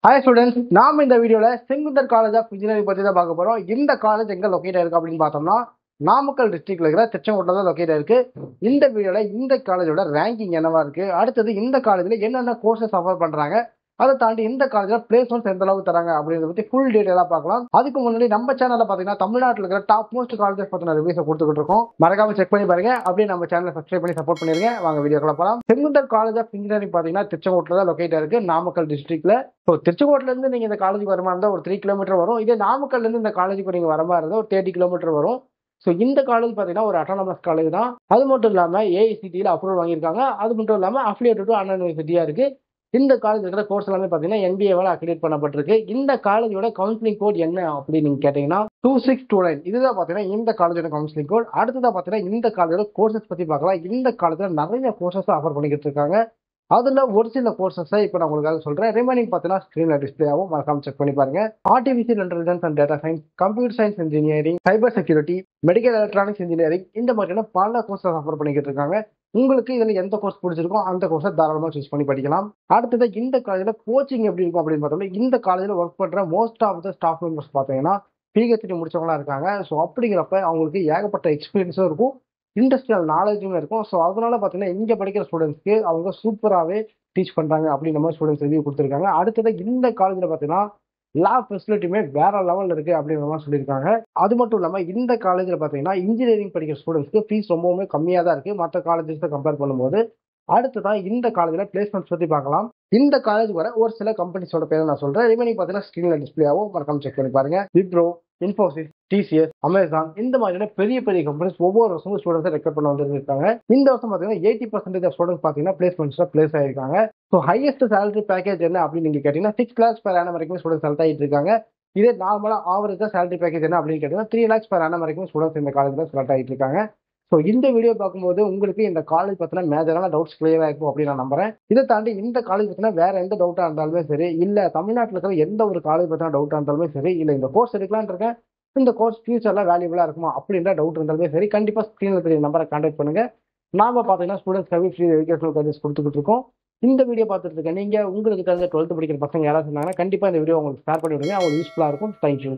Hi students, நாம் இந்த வீடியோல செங்குந்தர் காலேஜ் ஆஃப் இன்ஜினியரிங் பத்தி தான் பார்க்க போறோம். இந்த காலேஜ் எங்க லொகேட் ஆயிருக்கு அப்படின்னு பார்த்தோம்னா நாமக்கல் டிஸ்ட்ரிக்ட்ல இருக்கிற திருச்செங்கோட்டில் தான் லொகேட் ஆயிருக்கு. இந்த வீடியோல இந்த காலேஜோட ரேங்கிங் என்னவா இருக்கு, அடுத்தது இந்த காலேஜ்ல என்னென்ன கோர்சஸ் ஆஃபர் பண்றாங்க, அதை தாண்டி இந்த காலேஜ்ல பிளேஸ்மெண்ட்ஸ் எந்த அளவுக்கு தராங்க அப்படின்றத பத்தி ஃபுல் டீடைலா பார்க்கலாம். அதுக்கு முன்னாடி நம்ம சேனல்ல பாத்தீங்கன்னா தமிழ்நாட்டில் இருக்கிற டாப் மோஸ்ட் காலேஜஸ் பத்தின ரிவ்யூஸ் கொடுத்துக்கிட்டு இருக்கோம். மறக்காம செக் பண்ணி பாருங்க. அப்படியே நம்ம சேனலை சப்ஸ்கிரைப் பண்ணி சப்போர்ட் பண்ணிருங்க. வாங்க வீடியோக்குள்ள போலாம். செங்குந்தர் காலேஜ் ஆஃப் இன்ஜினியரிங் பாத்தீங்கன்னா திருச்செங்கோட்டில் தான் லொகேட் ஆயிருக்கு, நாமக்கல் டிஸ்ட்ரிக்ட்ல. ஸோ திருச்செங்கோட்டில இருந்து நீங்க இந்த காலேஜுக்கு வர மாதிரி இருந்தால் ஒரு 3 கிலோமீட்டர் வரும். இதே நாமக்கல்ல இருந்து இந்த காலேஜுக்கு நீங்க வர மாதிரி இருந்தால் ஒரு 30 கிலோமீட்டர் வரும். ஸோ இந்த காலேஜ் பார்த்தீங்கன்னா ஒரு அட்டானமஸ் காலேஜ் தான். அது மட்டும் இல்லாமல் ஏஐசிடியில் அப்ரூவல் வாங்கியிருக்காங்க. அது மட்டும் இல்லாமல் அஃபிலியேட்டட் டு அண்ணா யூனிவர்சிட்டியாக இருக்கு. இந்த காலேஜ் இருக்கிற கோர்ஸ் எல்லாமே பார்த்தீங்கன்னா என்பிஏவால் அக்ரிடேட் பண்ணப்பட்டிருக்கு. இந்த காலேஜோட கவுன்சிலிங் கோட் என்ன அப்படின்னு நீங்க கேட்டீங்கன்னா 2629. இதுதான் பார்த்தீங்கன்னா இந்த காலேஜோட கவுன்சிலிங் கோட். அடுத்ததான் பார்த்தீங்கன்னா இந்த காலேஜோட கோர்சஸ் பற்றி பார்க்கலாம். இந்த காலேஜில் நிறைய கோர்சஸ் ஆஃபர் பண்ணிக்கிட்டு இருக்காங்க. அதுல ஒரு சில கோர்சஸை இப்போ நான் உங்களுக்காக சொல்றேன். ரிமைனிங் பார்த்தீங்கன்னா ஸ்க்ரீன்ல டிஸ்பிளே ஆகும், மறக்காம செக் பண்ணி பாருங்க. Artificial intelligence and data science, computer science engineering, cyber security, medical electronics engineering, இந்த மாதிரியான பல கோர்சஸ் ஆஃபர் பண்ணிக்கிட்டு இருக்காங்க. உங்களுக்கு இதுல எந்த கோர்ஸ் பிடிச்சிருக்கோ அந்த கோர்ஸை தாராளமா சூஸ் பண்ணி படிக்கலாம். அடுத்தது இந்த காலேஜ்ல கோச்சிங் எப்படி இருக்கும் அப்படின்னு பார்த்தோம்னா இந்த காலேஜ்ல ஒர்க் பண்ற most of the staff members பார்த்தீங்கன்னா பிஹெச்டி முடிச்சவங்களா இருக்காங்க. ஸோ அப்படிங்கிறப்ப அவங்களுக்கு ஏகப்பட்ட எக்ஸ்பீரியன்ஸும் இருக்கும், இண்டஸ்ட்ரியல் நாலேஜுமே இருக்கும். ஸோ அதனால பார்த்தீங்கன்னா இங்கே படிக்கிற ஸ்டூடெண்ட்ஸ்க்கு அவங்க சூப்பராகவே டீச் பண்ணுறாங்க அப்படின்ற மாதிரி ஸ்டூடெண்ட்ஸ் ரிவ்யூ கொடுத்துருக்காங்க. அடுத்தது இந்த காலேஜில் பார்த்தீங்கன்னா லேப் ஃபெசிலிட்டியுமே வேற லெவலில் இருக்குது அப்படின்ற மாதிரி சொல்லியிருக்காங்க. அது மட்டும் இல்லாமல் இந்த காலேஜில் பார்த்தீங்கன்னா இன்ஜினியரிங் படிக்கிற ஸ்டூடெண்ட்ஸ்க்கு ஃபீஸ் ரொம்பவுமே கம்மியாக தான் இருக்குது மற்ற காலேஜஸை கம்பேர் பண்ணும்போது. அடுத்ததான் இந்த காலேஜில் பிளேஸ்மெண்ட்ஸ் பற்றி பார்க்கலாம். இந்த காலேஜ் வர ஒரு சில கம்பெனிஸோட பேரை நான் சொல்கிறேன். ரிமைனிங் பார்த்தீங்கன்னா ஸ்க்ரீனில் டிஸ்பிளே ஆகும், மறக்காம செக் பண்ணி பாருங்க. விப்ரோ, இன்ஃபோசிஸ், டிசிஎஸ், அமேசான், இந்த மாதிரியான பெரிய பெரிய கம்பெனிஸ் ஒவ்வொரு வருஷமும் ஸ்டூடெண்ட்ஸை ரெக்ரூட் பண்ண வந்துருக்காங்க. இந்த வருஷம் பார்த்தீங்கன்னா 80% ஆஃப் ஸ்டூடெண்ட்ஸ் பார்த்தீங்கன்னா பிளேஸ்மெண்ட்ஸ்ல பிளேஸ் ஆயிருக்காங்க. ஸோ ஹையஸ்ட் சேலரி பேக்கேஜ் என்ன அப்படின்னு நீங்க கேட்டீங்கன்னா 6 lakhs per annum வரைக்கும் ஸ்டூடெண்ட்ஸ் செலக்ட் ஆகிட்டு இருக்காங்க. இதே நார்மலா ஆவரேஜா சேலரி பேக்கேஜ் என்ன அப்படின்னு கேட்டீங்கன்னா 3 lakhs per annum வரைக்கும் ஸ்டூடெண்ட்ஸ் இந்த காலேஜ்ல செலக்ட் ஆகிட்டு இருக்காங்க. ஸோ இந்த வீடியோ பார்க்கும்போது உங்களுக்கு இந்த காலேஜ் பத்தின மேஜரான டவுட்ஸ் கிளியரா இருக்கும் அப்படின்னு நான் நம்புறேன். இதை தாண்டி இந்த காலேஜ் பத்தின வேற எந்த டவுட்டா இருந்தாலுமே சரி, இல்ல தமிழ்நாட்டில் இருக்கிற எந்த ஒரு காலேஜ் பத்தின டவுட்டா இருந்தாலுமே சரி, இல்ல இந்த கோர்ஸ் எடுக்கலான்னு இருக்கேன், இந்த கோர்ஸ் ஃபியூச்சர்ல வேல்யூபிளா இருக்குமா அப்படின்ற டவுட் இருந்தாலுமே சரி, கண்டிப்பா ஸ்கிரீன்ல தெரிய நம்பரை கான்டாக்ட் பண்ணுங்க. நாம பாத்தீங்கன்னா ஸ்டூடெண்ட்ஸ்க்காக ஃப்ரீ எஜுகேஷனல் கோர்சஸ் கொடுத்துக்கிட்டு இருக்கோம். இந்த வீடியோ பார்த்துட்டு இருக்க நீங்க உங்களுக்கு தெரிஞ்ச 12th படிக்கிற பசங்க யாராவது இருந்தாங்கன்னா கண்டிப்பா இந்த வீடியோ உங்களுக்கு ஷேர் பண்ணி விடுங்க, அவங்களுக்கு யூஸ்ஃபுல்லா இருக்கும். தேங்க்யூ.